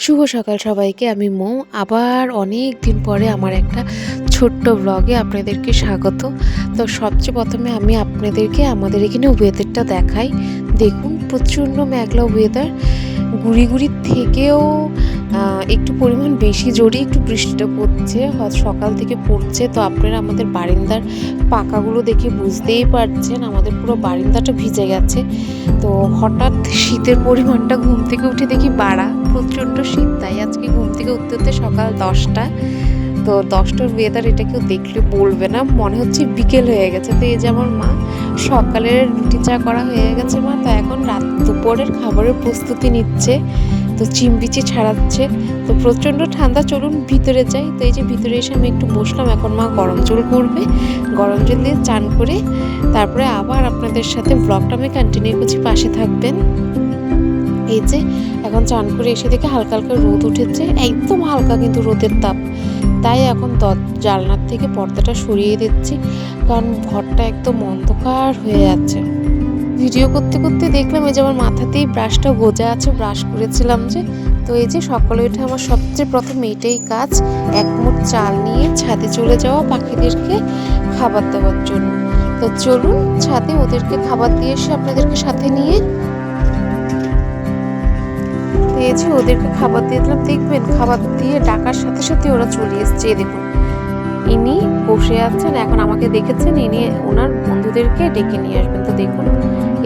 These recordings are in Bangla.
শুভ সকাল সবাইকে। আমি মৌ। আবার অনেক দিন পরে আমার একটা ছোট্ট ব্লগে আপনাদেরকে স্বাগত। তো সবচেয়ে প্রথমে আমি আপনাদেরকে আমাদের এখানে ওয়েদারটা দেখাই। দেখুন প্রচণ্ড মেঘলা ওয়েদার, গুড়ি গুড়ির থেকেও একটু পরিমাণ বেশি জোরে একটু বৃষ্টিটা পড়ছে, হয়তো সকাল থেকে পড়ছে। তো আপনারা আমাদের বারান্দার পাকাগুলো দেখে বুঝতেই পারছেন আমাদের পুরো বারান্দাটা ভিজে গেছে। তো হঠাৎ শীতের পরিমাণটা ঘুম থেকে উঠে দেখি বাড়া, প্রচণ্ড শীত। তাই আজকে ঘুম থেকে উঠতে উঠতে সকাল 10টা। তো 10টার ওয়েদার এটা কেউ দেখলে বলবে না, মনে হচ্ছে বিকেল হয়ে গেছে। তো এই যে আমার মা সকালের রুটি চা করা হয়ে গেছে মা, তো এখন দুপুরের খাবারের প্রস্তুতি নিচ্ছে। তো চিমবিচি ছাড়াচ্ছে। তো প্রচণ্ড ঠান্ডা, চলুন ভিতরে যাই। তো এই যে ভিতরে এসে আমি একটু বসলাম, এখন মা গরম জল করবে। গরম জল দিয়ে চান করে তারপরে আবার আপনাদের সাথে ব্লগটা আমি কন্টিনিউ করছি, পাশে থাকবেন। এই যে এখন চান করে এসে দেখে হালকা হালকা রোদ উঠেছে, একদম হালকা কিন্তু রোদের তাপ। তাই এখন জানলার থেকে পর্দাটা সরিয়ে দিচ্ছি, কারণ ঘরটা একদম অন্ধকার হয়ে যাচ্ছে। ভিডিও করতে করতে দেখলাম এই যে আমার মাথাতেই ব্রাশটা গোজা আছে, ব্রাশ করেছিলাম যে। তো এই যে সকালে উঠে আমার সবচেয়ে প্রথম এইটাই কাজ, এক মুঠ চাল নিয়ে ছাদে চলে যাওয়া পাখিদেরকে খাবার দেওয়ার জন্য। তো চলুন ছাদে ওদেরকে খাবার দিয়ে এসে আপনাদেরকে সাথে নিয়ে পেয়েছি। ওদেরকে খাবার দিয়ে দিলাম, দেখবেন খাবার দিয়ে ডাকার সাথে সাথে ওরা চলে এসছে। দেখুন ইনি বসে আছেন, এখন আমাকে দেখেছেন, ইনি ওনার বন্ধুদেরকে ডেকে নিয়ে আসবেন। তো দেখুন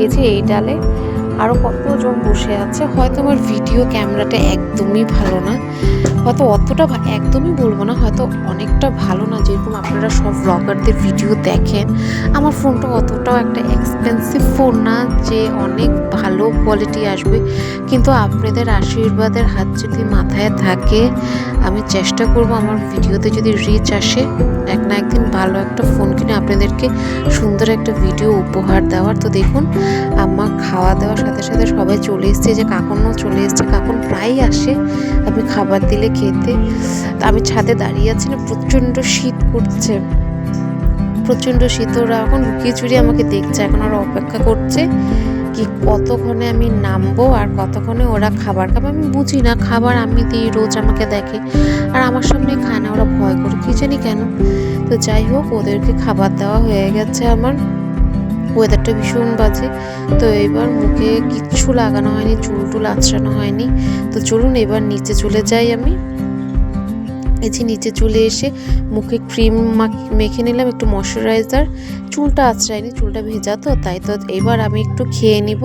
এই যে এই ডালে আরও কতজন বসে আছে। হয়তো আমার ভিডিও ক্যামেরাটা একদমই ভালো না, হয়তো অতটা একদমই বলবো না, হয়তো অনেকটা ভালো না, যেরকম আপনারা সব ব্লগারদের ভিডিও দেখেন। আমার ফোনটা অতটাও একটা এক্সপেন্সিভ ফোন না যে অনেক ভালো কোয়ালিটি আসবে, কিন্তু আপনাদের আশীর্বাদের হাত যদি মাথায় থাকে আমি চেষ্টা করব আমার ভিডিওতে যদি রিচ আসে এক না একদিন ভালো একটা ফোন কিনে আপনাদেরকে সুন্দর একটা ভিডিও উপহার দেওয়ার। তো দেখুন আমার খাওয়া দাওয়ার সাথে সাথে সবাই চলে এসছে, যে কাকুনও চলে এসছে, কাকুন প্রায়ই আসে আমি খাবার দিলে খেতে। আমি ছাদে দাঁড়িয়ে আছি না, প্রচণ্ড শীত করছে, প্রচণ্ড শীত। ওরা এখন লুকিয়ে চুরিয়ে আমাকে দেখছে, এখন ওরা অপেক্ষা করছে কি কতক্ষণে আমি নামবো আর কতক্ষণে ওরা খাবার খাবে। আমি বুঝি না, খাবার আমি দিই, রোজ আমাকে দেখে আর আমার সামনে খায় না, ওরা ভয় করে কি জানি কেন। তো যাই হোক ওদেরকে খাবার দেওয়া হয়ে গেছে। আমার ওয়েদারটা ভীষণ বাজে, তো এবার মুখে কিচ্ছু লাগানো হয়নি, চুল টুল আঁচড়ানো হয়নি। তো চলুন এবার নিচে চলে যাই। আমি এই যে নিচে চলে এসে মুখে ক্রিম মেখে নিলাম, একটু ময়শ্চারাইজার। চুলটা আঁচড়ায়নি, চুলটা ভেজা তো তাই। তো এবার আমি একটু খেয়ে নিব,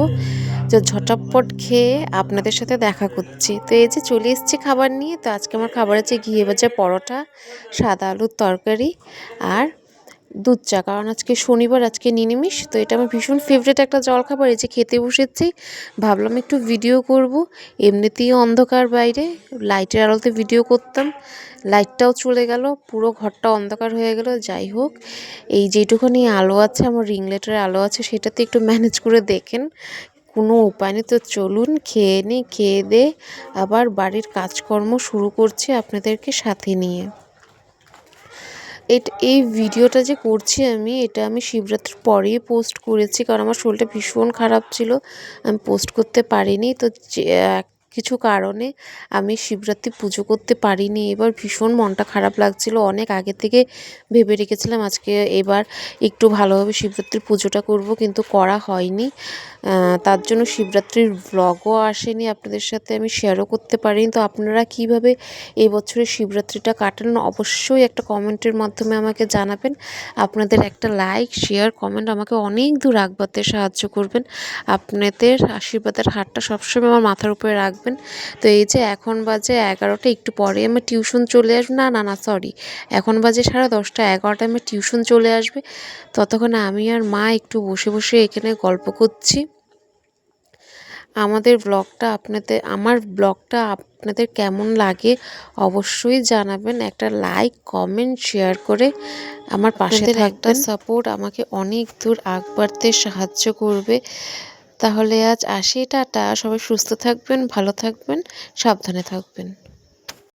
যে ঝটাপট খেয়ে আপনাদের সাথে দেখা করছি। তো এই যে চলে এসেছি খাবার নিয়ে। তো আজকে আমার খাবার আছে ঘিয়ে ভাজা পরোটা, সাদা আলুর তরকারি আর দুধ চা, কারণ আজকে শনিবার, আজকে নিরামিষ। তো এটা আমার ভীষণ ফেভারিট একটা জলখাবার। এই যে খেতে বসেছি, ভাবলাম একটু ভিডিও করব। এমনিতেই অন্ধকার বাইরে, লাইটের আলোতে ভিডিও করতাম, লাইটটাও চলে গেল, পুরো ঘরটা অন্ধকার হয়ে গেল। যাই হোক এই যেটুকুনি আলো আছে, আমার রিং লাইটের আলো আছে, সেটাতে একটু ম্যানেজ করে দেখেন, কোনো উপায় নেই। তো চলুন খেয়ে নিই, খেয়ে দে আবার বাড়ির কাজকর্ম শুরু করছি আপনাদেরকে সাথে নিয়ে। এই ভিডিওটা যে করছি আমি, এটা আমি শিবরাত্রির পরেই পোস্ট করেছি, কারণ আমার শরীরটা ভীষণ খারাপ ছিল, আমি পোস্ট করতে পারিনি। তো কিছু কারণে আমি শিবরাত্রি পুজো করতে পারিনি। এবার ভীষণ মনটা খারাপ লাগছিল, অনেক আগে থেকে ভেবে রেখেছিলাম আজকে এবার একটু ভালোভাবে শিবরাত্রির পুজোটা করব, কিন্তু করা হয়নি। তার জন্য শিবরাত্রির ব্লগও আসেনি, আপনাদের সাথে আমি শেয়ারও করতে পারিনি। তো আপনারা কীভাবে এই বছরের শিবরাত্রিটা কাটান অবশ্যই একটা কমেন্টের মাধ্যমে আমাকে জানাবেন। আপনাদের একটা লাইক, শেয়ার, কমেন্ট আমাকে অনেক দূর আগবাতে সাহায্য করবেন। আপনাদের আশীর্বাদের হাতটা সবসময় আমার মাথার উপরে রাখবেন। তো এই যে এখন বাজে 11টা, একটু পরে আমার টিউশন চলে আসবে, না সরি, এখন বাজে 10:30, 11টায় আমার টিউশন চলে আসবে। ততক্ষণে আমি আর মা একটু বসে বসে এখানে গল্প করছি। আমার ব্লগটা আপনাদের কেমন লাগে অবশ্যই জানাবেন। একটা লাইক, কমেন্ট, শেয়ার করে আমার পাশে থাকবেন। একটা সাপোর্ট আমাকে অনেক দূর বাড়তে সাহায্য করবে। তাহলে আজ আসি, টাটা। সবাই সুস্থ থাকবেন, ভালো থাকবেন, সাবধানে থাকবেন।